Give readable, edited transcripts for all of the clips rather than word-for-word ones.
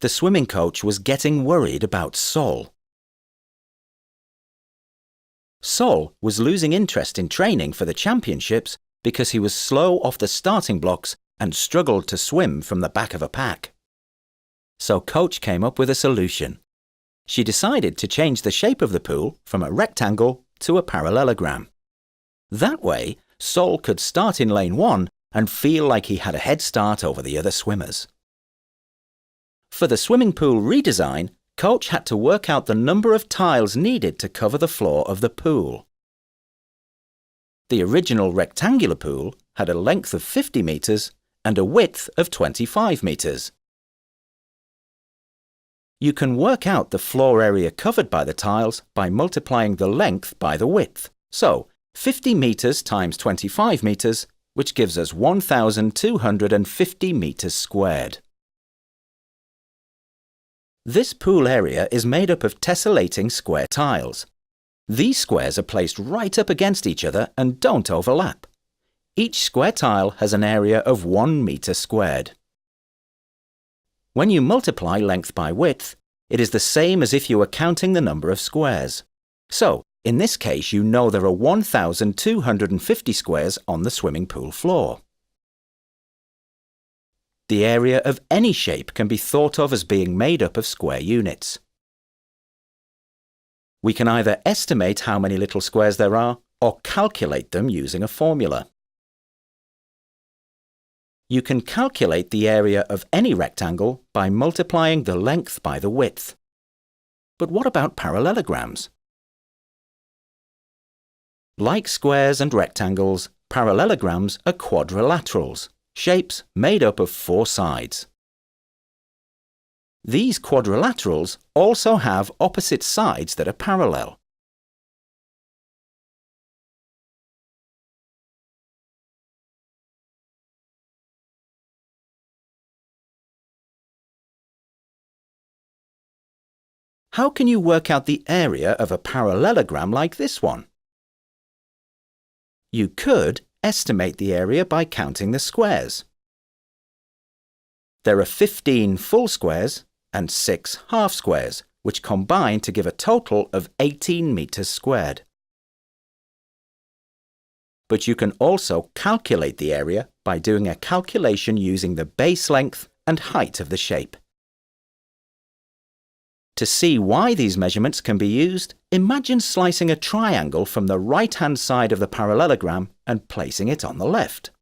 the swimming coach was getting worried about Sol. Sol was losing interest in training for the championships because he was slow off the starting blocks and struggled to swim from the back of a pack. So Coach came up with a solution. She decided to change the shape of the pool from a rectangle to a parallelogram. That way, Sol could start in lane 1 and feel like he had a head start over the other swimmers. For the swimming pool redesign, Coach had to work out the number of tiles needed to cover the floor of the pool. The original rectangular pool had a length of 50 meters and a width of 25 meters. You can work out the floor area covered by the tiles by multiplying the length by the width. So, 50 meters times 25 meters, which gives us 1,250 meters squared. This pool area is made up of tessellating square tiles. These squares are placed right up against each other and don't overlap. Each square tile has an area of 1 meter squared. When you multiply length by width, it is the same as if you were counting the number of squares. So, in this case, you know there are 1,250 squares on the swimming pool floor. The area of any shape can be thought of as being made up of square units. We can either estimate how many little squares there are or calculate them using a formula. You can calculate the area of any rectangle by multiplying the length by the width. But what about parallelograms? Like squares and rectangles, parallelograms are quadrilaterals, shapes made up of 4 sides. These quadrilaterals also have opposite sides that are parallel. How can you work out the area of a parallelogram like this one? You could estimate the area by counting the squares. There are 15 full squares and 6 half squares, which combine to give a total of 18 meters squared. But you can also calculate the area by doing a calculation using the base length and height of the shape. To see why these measurements can be used, imagine slicing a triangle from the right-hand side of the parallelogram and placing it on the left.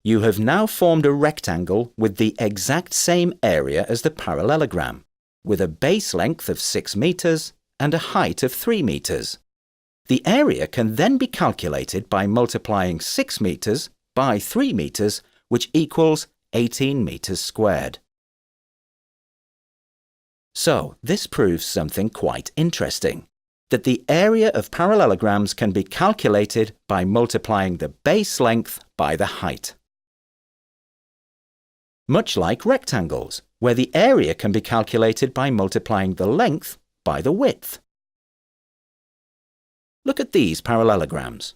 You have now formed a rectangle with the exact same area as the parallelogram, with a base length of 6 meters and a height of 3 meters. The area can then be calculated by multiplying 6 meters by 3 meters, which equals 18 meters squared. So, this proves something quite interesting, that the area of parallelograms can be calculated by multiplying the base length by the height. Much like rectangles, where the area can be calculated by multiplying the length by the width. Look at these parallelograms.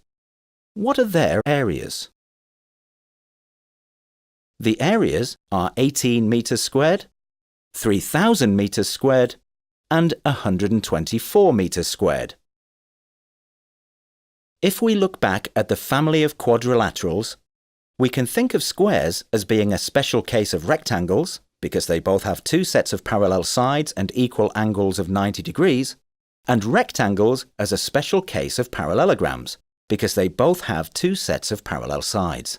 What are their areas? The areas are 18 meters squared, 3,000 meters squared, and 124 meters squared. If we look back at the family of quadrilaterals, we can think of squares as being a special case of rectangles, because they both have 2 sets of parallel sides and equal angles of 90 degrees, and rectangles as a special case of parallelograms, because they both have 2 sets of parallel sides.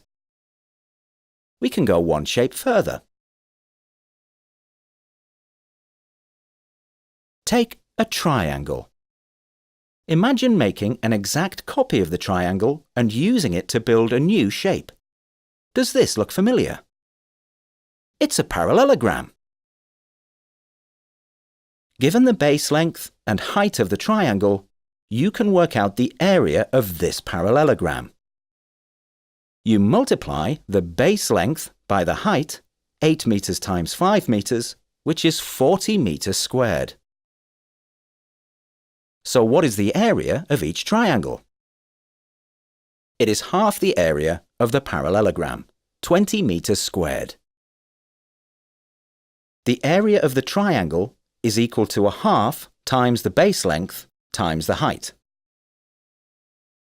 We can go one shape further. Take a triangle. Imagine making an exact copy of the triangle and using it to build a new shape. Does this look familiar? It's a parallelogram. Given the base length and height of the triangle, you can work out the area of this parallelogram. You multiply the base length by the height, 8 meters times 5 meters, which is 40 meters squared. So what is the area of each triangle? It is half the area of the parallelogram, 20 meters squared. the area of the triangle is equal to 1/2 times the base length times the height,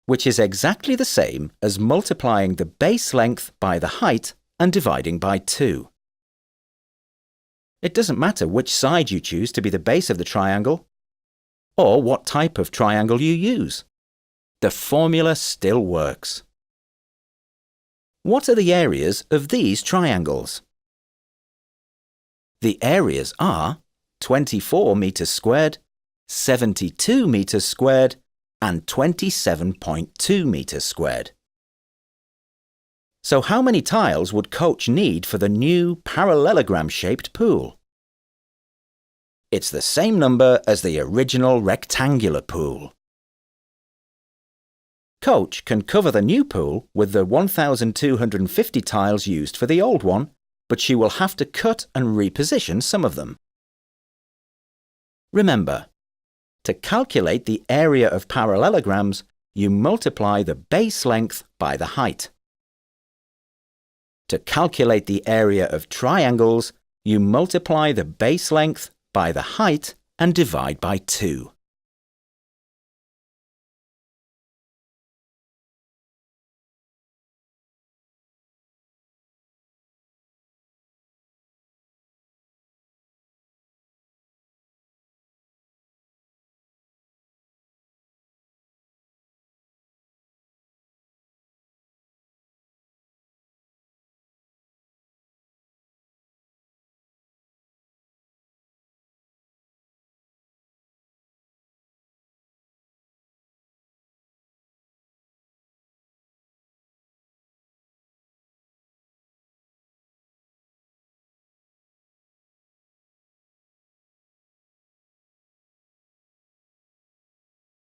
which is exactly the same as multiplying the base length by the height and dividing by 2. It doesn't matter which side you choose to be the base of the triangle, or what type of triangle you use. The formula still works. What are the areas of these triangles? The areas are 24 meters squared, 72 meters squared, and 27.2 meters squared. So how many tiles would Coach need for the new parallelogram-shaped pool? It's the same number as the original rectangular pool. Coach can cover the new pool with the 1,250 tiles used for the old one, but she will have to cut and reposition some of them. Remember, to calculate the area of parallelograms, you multiply the base length by the height. To calculate the area of triangles, you multiply the base length by the height and divide by 2.